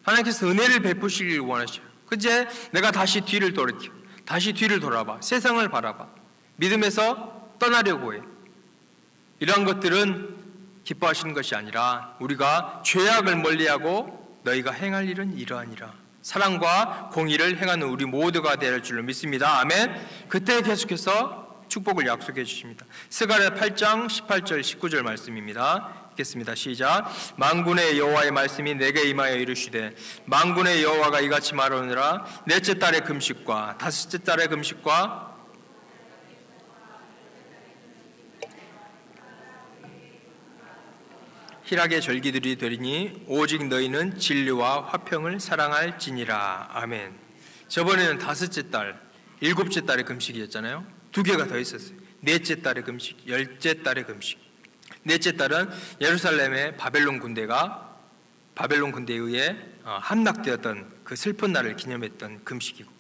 하나님께서 은혜를 베푸시길 원하셔요. 그제 내가 다시 뒤를 돌이켜, 다시 뒤를 돌아봐, 세상을 바라봐, 믿음에서 떠나려고 해. 이러한 것들은 기뻐하시는 것이 아니라 우리가 죄악을 멀리하고 너희가 행할 일은 이러하니라. 사랑과 공의를 행하는 우리 모두가 될 줄로 믿습니다. 아멘. 그때 계속해서 축복을 약속해 주십니다. 스가랴 8장 18절 19절 말씀입니다. 읽겠습니다. 시작. 만군의 여호와의 말씀이 내게 임하여 이르시되 만군의 여호와가 이같이 말하노라. 넷째 달의 금식과 다섯째 달의 금식과 희락의 절기들이 되리니 오직 너희는 진리와 화평을 사랑할지니라. 아멘. 저번에는 다섯째 달, 일곱째 달의 금식이었잖아요. 두 개가 더 있었어요. 넷째 달의 금식, 열째 달의 금식. 넷째 달은 예루살렘의 바벨론 군대에 의해 함락되었던 그 슬픈 날을 기념했던 금식이고,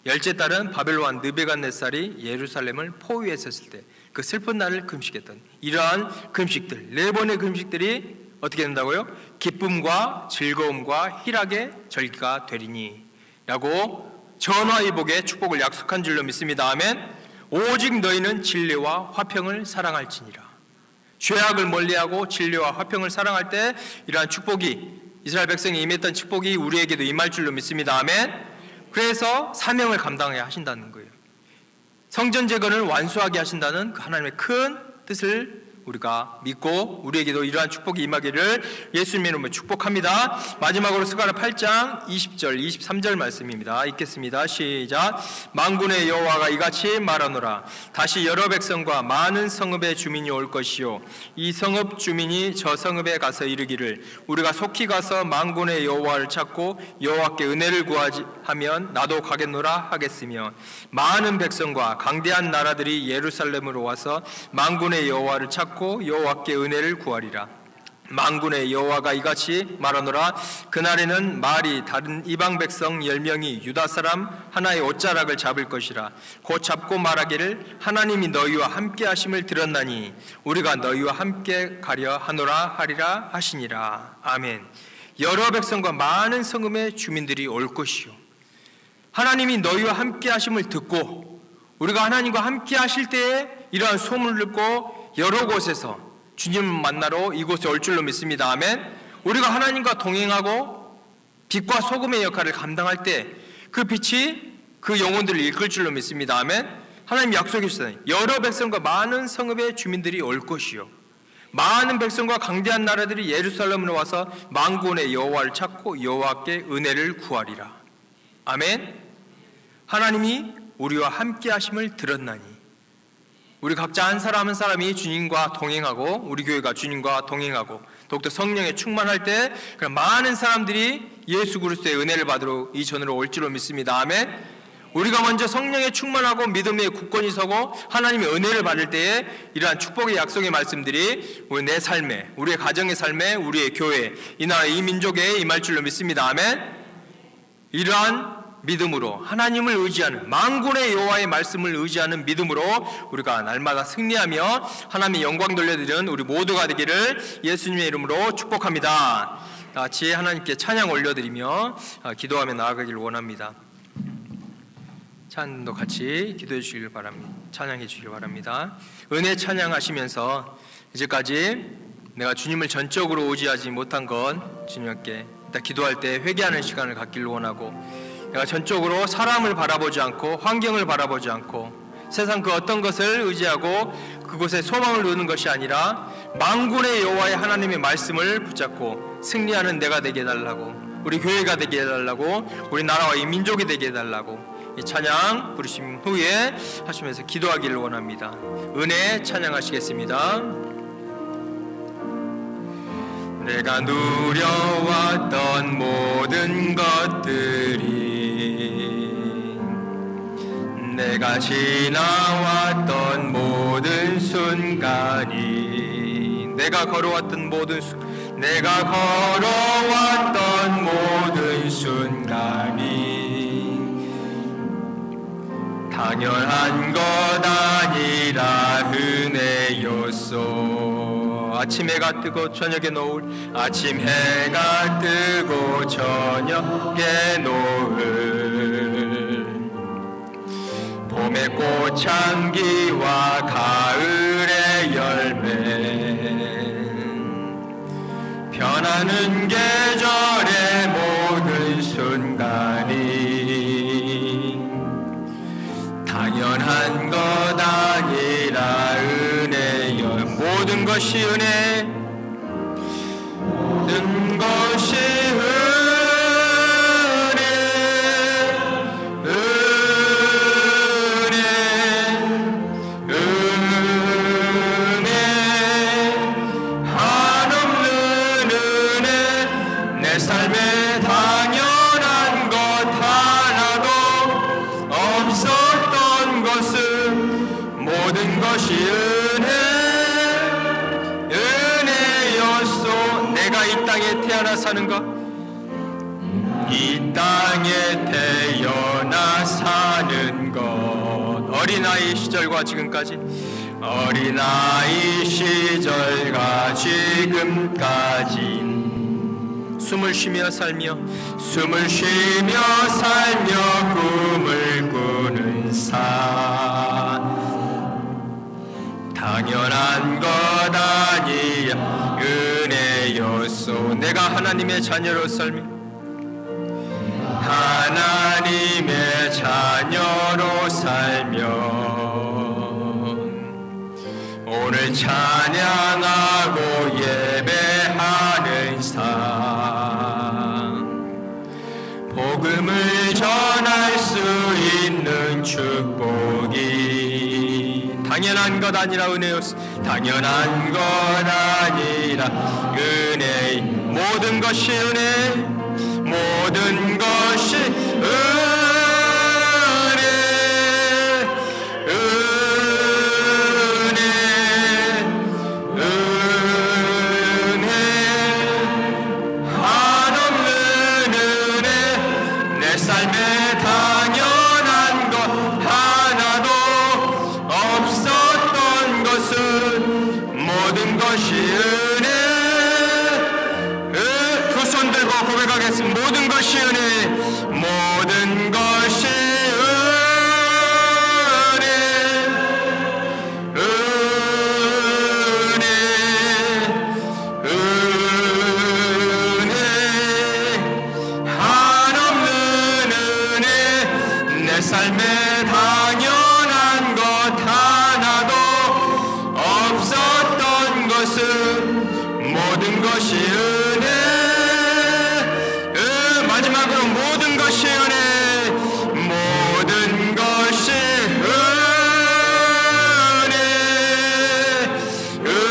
열째 달은 바벨론 느부갓네살이 예루살렘을 포위했었을 때 그 슬픈 날을 금식했던 이러한 금식들, 네 번의 금식들이 어떻게 된다고요? 기쁨과 즐거움과 희락의 절기가 되리니 라고 전화위복의 축복을 약속한 줄로 믿습니다. 아멘. 오직 너희는 진리와 화평을 사랑할지니라. 죄악을 멀리하고 진리와 화평을 사랑할 때 이러한 축복이, 이스라엘 백성이 임했던 축복이 우리에게도 임할 줄로 믿습니다. 아멘. 그래서 사명을 감당해야 하신다는 거예요. 성전 재건을 완수하게 하신다는 그 하나님의 큰 뜻을 우리가 믿고 우리에게도 이러한 축복이 임하기를 예수님의 이름으로 축복합니다. 마지막으로 스가랴 8장 20절 23절 말씀입니다. 읽겠습니다. 시작. 만군의 여호와가 이같이 말하노라. 다시 여러 백성과 많은 성읍의 주민이 올 것이요 이 성읍 주민이 저 성읍에 가서 이르기를 우리가 속히 가서 만군의 여호와를 찾고 여호와께 은혜를 구하지 하면 나도 가겠노라 하겠으며 많은 백성과 강대한 나라들이 예루살렘으로 와서 만군의 여호와를 찾고 여호와께 은혜를 구하리라. 만군의 여호와가 이같이 말하노라. 그날에는 말이 다른 이방 백성 10명이 유다 사람 하나의 옷자락을 잡을 것이라. 곧 잡고 말하기를 하나님이 너희와 함께 하심을 들었나니 우리가 너희와 함께 가려 하노라 하리라 하시니라. 아멘. 여러 백성과 많은 성읍의 주민들이 올 것이요 하나님이 너희와 함께 하심을 듣고 우리가 하나님과 함께 하실 때에 이러한 소문을 듣고 여러 곳에서 주님을 만나러 이곳에 올 줄로 믿습니다. 아멘. 우리가 하나님과 동행하고 빛과 소금의 역할을 감당할 때 그 빛이 그 영혼들을 이끌 줄로 믿습니다. 아멘. 하나님 약속해 주셨어요. 여러 백성과 많은 성읍의 주민들이 올 것이요 많은 백성과 강대한 나라들이 예루살렘으로 와서 만군의 여호와를 찾고 여호와께 은혜를 구하리라. 아멘. 하나님이 우리와 함께 하심을 들었나니 우리 각자 한 사람 한 사람이 주님과 동행하고 우리 교회가 주님과 동행하고 더욱더 성령에 충만할 때 많은 사람들이 예수 그리스도의 은혜를 받으러 이 전으로 올 줄로 믿습니다. 아멘. 우리가 먼저 성령에 충만하고 믿음에 굳건히 서고 하나님의 은혜를 받을 때에 이러한 축복의 약속의 말씀들이 우리 내 삶에, 우리의 가정의 삶에, 우리의 교회, 이 나라 이 민족에 임할 줄로 믿습니다. 아멘. 이러한 믿음으로 하나님을 의지하는 만군의 여호와의 말씀을 의지하는 믿음으로 우리가 날마다 승리하며 하나님의 영광 돌려드리는 우리 모두가 되기를 예수님의 이름으로 축복합니다. 같이 하나님께 찬양 올려드리며 기도하며 나아가기를 원합니다. 찬도 같이 기도해 주시길 바랍니다. 찬양해 주시길 바랍니다. 은혜 찬양하시면서 이제까지 내가 주님을 전적으로 의지하지 못한 건 주님께 기도할 때 회개하는 시간을 갖기를 원하고 내가 전적으로 사람을 바라보지 않고 환경을 바라보지 않고 세상 그 어떤 것을 의지하고 그곳에 소망을 두는 것이 아니라 만군의 여호와의 하나님의 말씀을 붙잡고 승리하는 내가 되게 해달라고 우리 교회가 되게 해달라고, 우리 나라와 이 민족이 되게 해달라고 이 찬양 부르신 후에 하시면서 기도하기를 원합니다. 은혜 찬양하시겠습니다. 내가 누려왔던 모든 것들이, 내가 지나왔던 모든 순간이, 내가 걸어왔던 모든 순간이 당연한 것 아니라 은혜였소. 아침 해가 뜨고 저녁에 노을, 아침 해가 뜨고 저녁에 노을, 봄의 꽃향기와 가을의 열매, 변하는 계절의 모든 순간이 당연한 것 아니라 은혜여. 모든 것이 은혜, 모든 것이 사는 것, 이 땅에 태어나 사는 것, 어린아이 시절과 지금까지, 어린아이 시절과 지금까지 숨을 쉬며 살며 꿈을 꾸는 삶, 당연한 것 아니야 은혜였소. 내가 하나님의 자녀로 살며, 하나님의 자녀로 살며 오늘 찬양하고 예배하는 삶, 복음을 전할 수 있는 축복이 당연한 것 아니라 은혜였소. 당연한 것 아니라 은혜, 모든 것이 은혜, 모든 것이 은혜, 은혜, 은혜, 한없는 은혜, 내 삶에 당연한 것 하나도 없었던 것은 모든 것이 은혜. 그 손 들고 고백하겠습니다. 모든 것이 은혜, 모든 것이 은혜, 은혜, 은혜, 한없는 은혜, 내 삶에 당연한 것 하나도 없었던 것은 모든 것이 은혜. 마지막으로 모든 것이 은혜, 모든 것이 은혜, 은혜,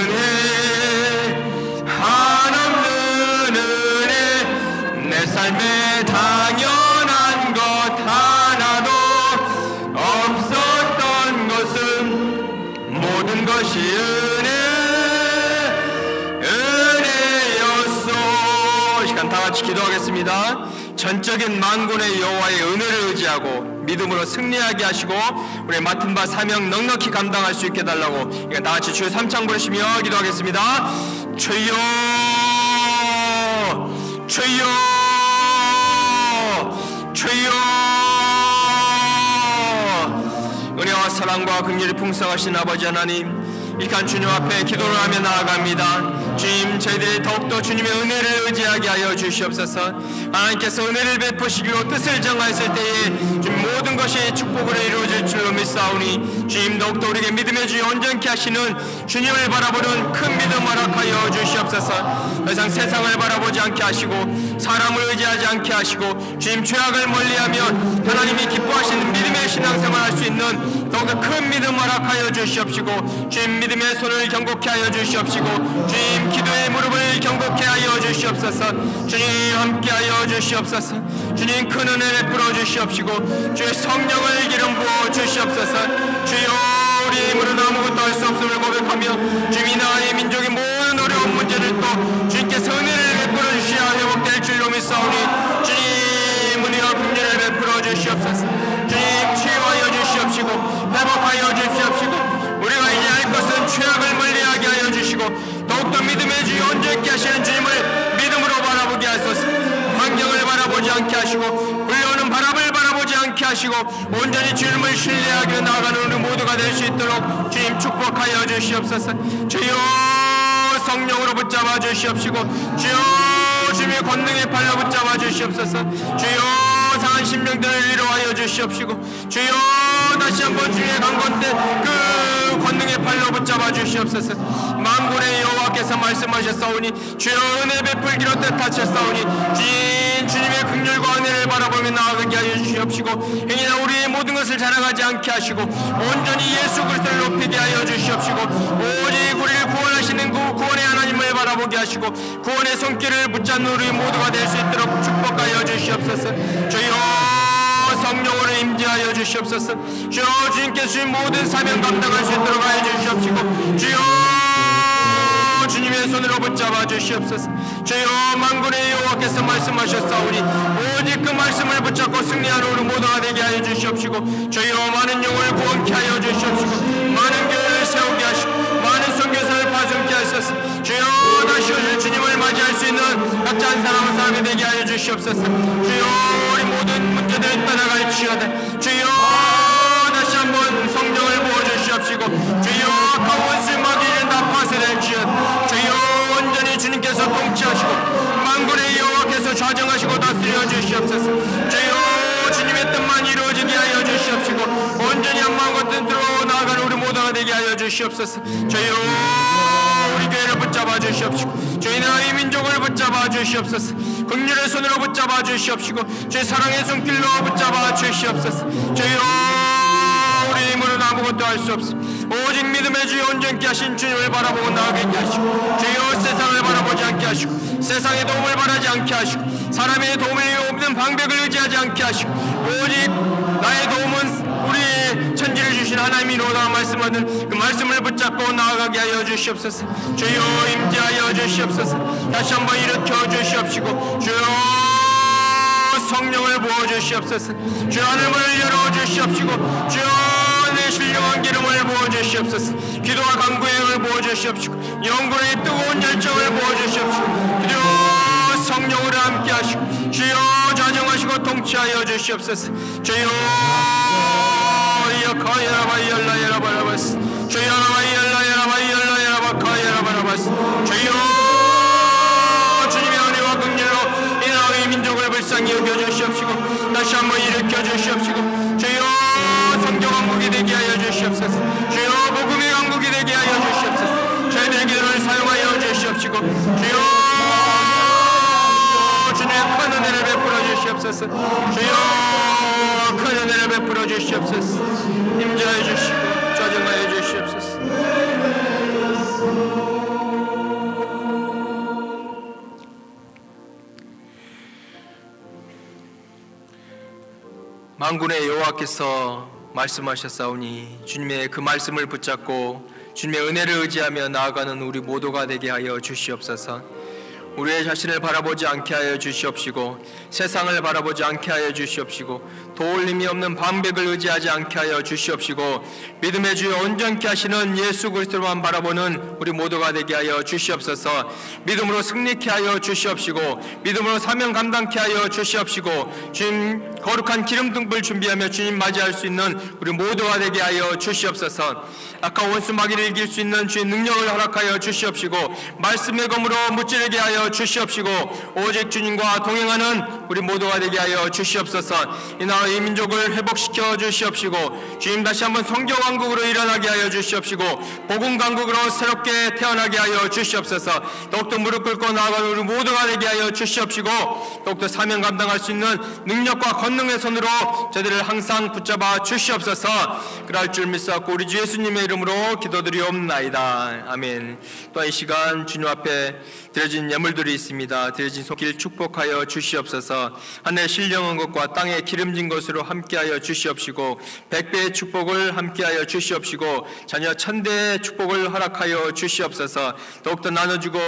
은혜, 한없는 은혜, 내 삶에 당연한 것 하나도 없었던 것은 모든 것이 은혜, 은혜였소. 이 시간 다 같이 기도하겠습니다. 전적인 만군의 여호와의 은혜를 의지하고 믿음으로 승리하게 하시고 우리 맡은 바 사명 넉넉히 감당할 수 있게 해달라고 이거 다 같이 주의 삼창 부르시며 기도하겠습니다. 주여, 주여, 주여. 은혜와 사랑과 긍휼이 풍성하신 아버지 하나님, 이 간 주님 앞에 기도를 하며 나아갑니다. 주님 저희들이 더욱더 주님의 은혜를 의지하게 하여 주시옵소서. 하나님께서 은혜를 베푸시기로 뜻을 정하였을 때에 주님 모든 것이 축복으로 이루어질 줄로 믿사오니 주님 더욱더 우리에게 믿음의 주 온전케 하시는 주님을 바라보는 큰 믿음 허락하여 주시옵소서. 더 이상 세상을 바라보지 않게 하시고 사람을 의지하지 않게 하시고 주님 죄악을 멀리하며 하나님이 기뻐하시는 믿음의 신앙생활 할 수 있는 더욱더 큰 믿음 허락하여 주시옵시고 주님 믿음의 손을 경고케 하여 주시옵시고 주님 기도의 무릎을 경고케 하여 주시옵소서. 주님 함께하여 주시옵소서. 주님 큰 은혜 베풀어 주시옵시고 주의 성령을 기름 부어 주시옵소서. 주여 우리의 힘으로는 아무것도 할 수 없음을 고백하며 주님 나라의 민족의 모든 어려운 문제를 또 주님께서 은혜를 베풀어 주시야 회복될 줄로 믿사오니 주님 은혜와 긍휼을 베풀어 주시옵소서. 주님 치유하여 주시옵시고 회복하여 주시옵시고 우리가 이제 할 것은 죄악을 멀리하게 하여 주시고 더욱더 믿음의 주 온전케 하시는 주님을 믿음으로 바라보게 하소서. 환경을 바라보지 않게 하시고 불려오는 바람을 바라보지 않게 하시고 온전히 주님을 신뢰하며 나아가는 우리 모두가 될 수 있도록 주님 축복하여 주시옵소서. 주여 성령으로 붙잡아 주시옵시고 주여 주님의 권능의 팔로 붙잡아 주시옵소서. 주여 상한 심령들을 위로하여 주시옵시고 주여 다시 한번 주의 강건대 그 권능의 팔로 붙잡아 주시옵소서. 만군의 여호와께서 말씀하셨사오니 주여 은혜 베풀기로 뜻하셨사오니 주님의 긍휼과 은혜를 바라보며 나아가게 하여 주시옵시고 행이나 우리의 모든 것을 자랑하지 않게 하시고 온전히 예수 그리스도를 높이게 하여 주시옵시고 오직 우리를 구원하시는 그 구원의 하나님을 바라보게 하시고 구원의 손길을 붙잡는 우리 모두가 될 수 있도록 축복하여 주시옵소서. 주여 성령으로 임재하여 주시옵소서. 주여 주님께서 주신 모든 사명 감당할 수 있도록 하여 주시옵시고 주여 주님의 손으로 붙잡아 주시옵소서. 주여 만군의 여호와께서 말씀하셨사오니 오직 그 말씀을 붙잡고 승리하는 우리 모두가 되게 하여 주시옵시고 주여 많은 영혼을 구원케 하여 주시옵시고 많은 교회를 세우게 하시고 많은 선교사를 파송케 하소서. 주여 다시 오실 주님을 맞이할 수 있는 각자 한 사람이 되게 하여 주시옵소서. 주여 우리 모든 문제들을 떠나갈지어다. 주여 다시 한번 성령을 부어주시옵시고 주여 악한 원수의 마귀를 다 파쇄될지어다. 주여 온전히 주님께서 통치하시고 만군의 여호와께서 좌정하시고 다스려 주시옵소서. 주여 주님의 뜻만 이루어지게 하여 주시옵시고 온전히 한 마음과 뜻으로 나아가는 우리 모두가 되게 하여 주시옵소서. 주여 우리 교회를 붙잡아 주시옵시고 주의 나라의 민족을 붙잡아 주시옵소서. 긍휼의 손으로 붙잡아 주시옵시고 주의 사랑의 손길로 붙잡아 주시옵소서. 주여 우리 힘으로는 아무것도 할 수 없어 오직 믿음의 주여 온전케 하신 주님을 바라보고 나아가게 하시고 주여 세상을 바라보지 않게 하시고 세상의 도움을 바라지 않게 하시고 사람의 도움을 없는 방백을 의지하지 않게 하시고 오직 나의 도움은 우리 천지를 주신 하나님이로다 말씀하는 그 말씀을 붙잡고 나아가게 하여 주시옵소서. 주여 임재하여 주시옵소서. 다시 한번 일으켜 주시옵시고 주여 성령을 부어주시옵소서. 주여 하늘문을 열어주시옵시고 주여 내 신령한 기름을 부어주시옵소서. 기도와 간구의 힘을 부어주시옵시고 영혼의 뜨거운 열정을 부어주시옵시고 주여 성령으로 함께 하시고 주여 좌정하시고 통치하여 주시옵소서. 주여 카야라바이열라야라바라바스 주여 라바이열라야라바이열라야라바 카야라바라바스 주여 주님의 은혜와 긍휼로 이 나라의 민족을 불쌍히 여겨주시옵시고 다시 한번 일으켜 주시옵시고 주여 성경 왕국이 되게 하여 주시옵소서. 주여 복음의 왕국이 되게 하여 주시옵소서. 저희들의 기도를 사용하여 주시옵시고 주여 주님의 큰 은혜를 베풀어 주시옵소서. 주여 큰 은혜를 베풀어 주시옵소서. 임재하여 주시고 좌정하여 주시옵소서. 만군의 여호와께서 말씀하셨사오니 주님의 그 말씀을 붙잡고 주님의 은혜를 의지하며 나아가는 우리 모두가 되게 하여 주시옵소서. 우리의 자신을 바라보지 않게 하여 주시옵시고 세상을 바라보지 않게 하여 주시옵시고 도울림이 없는 방백을 의지하지 않게 하여 주시옵시고 믿음의 주여 온전케 하시는 예수 그리스도만 바라보는 우리 모두가 되게 하여 주시옵소서. 믿음으로 승리케 하여 주시옵시고 믿음으로 사명 감당케 하여 주시옵시고 주님 거룩한 기름 등불 준비하며 주님 맞이할 수 있는 우리 모두가 되게 하여 주시옵소서. 악한 원수 마귀를 이길 수 있는 주의 능력을 허락하여 주시옵시고 말씀의 검으로 무찌르게 하여 주시옵시고 오직 주님과 동행하는 우리 모두가 되게 하여 주시옵소서. 이 나라 이 민족을 회복시켜 주시옵시고 주님 다시 한번 성경 왕국으로 일어나게 하여 주시옵시고 복음 강국으로 새롭게 태어나게 하여 주시옵소서. 더욱더 무릎 꿇고 나아가는 우리 모두가 되게 하여 주시옵시고 더욱더 사명 감당할 수 있는 능력과 권능의 손으로 저희들을 항상 붙잡아 주시옵소서. 그럴 줄 믿사옵고 우리 주 예수님의 이름으로 기도드리옵나이다. 아멘. 또한 이 시간 주님 앞에 드려진 예물들이 있습니다. 드려진 손길 축복하여 주시옵소서. 하늘의 신령한 것과 땅의 기름진 것으로 함께하여 주시옵시고 백배의 축복을 함께하여 주시옵시고 자녀 천대의 축복을 허락하여 주시옵소서. 더욱더 나눠주고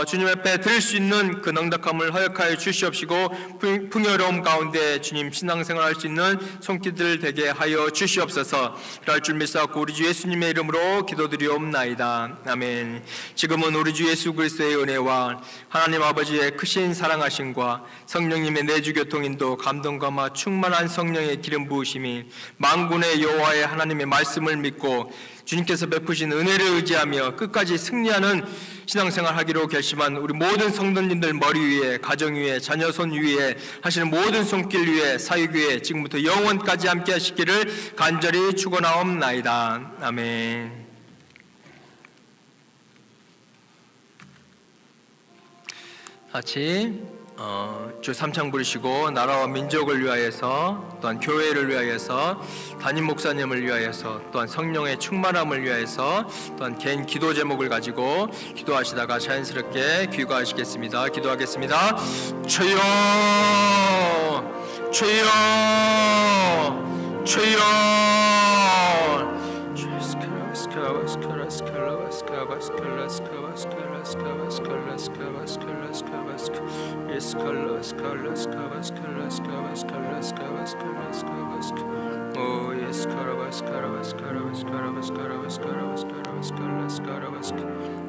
주님 앞에 드릴 수 있는 그 넉넉함을 허락하여 주시옵시고 풍요로움 가운데 주님 신앙생활 할 수 있는 손길들 되게 하여 주시옵소서. 그럴 줄 믿사옵고 우리 주 예수님의 이름으로 기도드리옵나이다. 아멘. 지금은 우리 주 예수 그리스도의 은혜와 하나님 아버지의 크신 사랑하심과 성령님의 내주교통인도 감동감화 충만한 성령의 기름 부으심이 만군의 여호와의 하나님의 말씀을 믿고 주님께서 베푸신 은혜를 의지하며 끝까지 승리하는 신앙생활 하기로 결심한 우리 모든 성도님들 머리 위에, 가정 위에, 자녀 손 위에, 하시는 모든 손길 위에, 사역 위에 지금부터 영원까지 함께 하시기를 간절히 축원하옵나이다. 아멘. 같이 주 삼창 부르시고 나라와 민족을 위하여서 또한 교회를 위하여서 담임 목사님을 위하여서 또한 성령의 충만함을 위하여서 또한 개인 기도 제목을 가지고 기도하시다가 자연스럽게 귀가하시겠습니다. 기도하겠습니다. 주여 주여 주여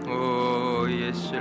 Oh yes,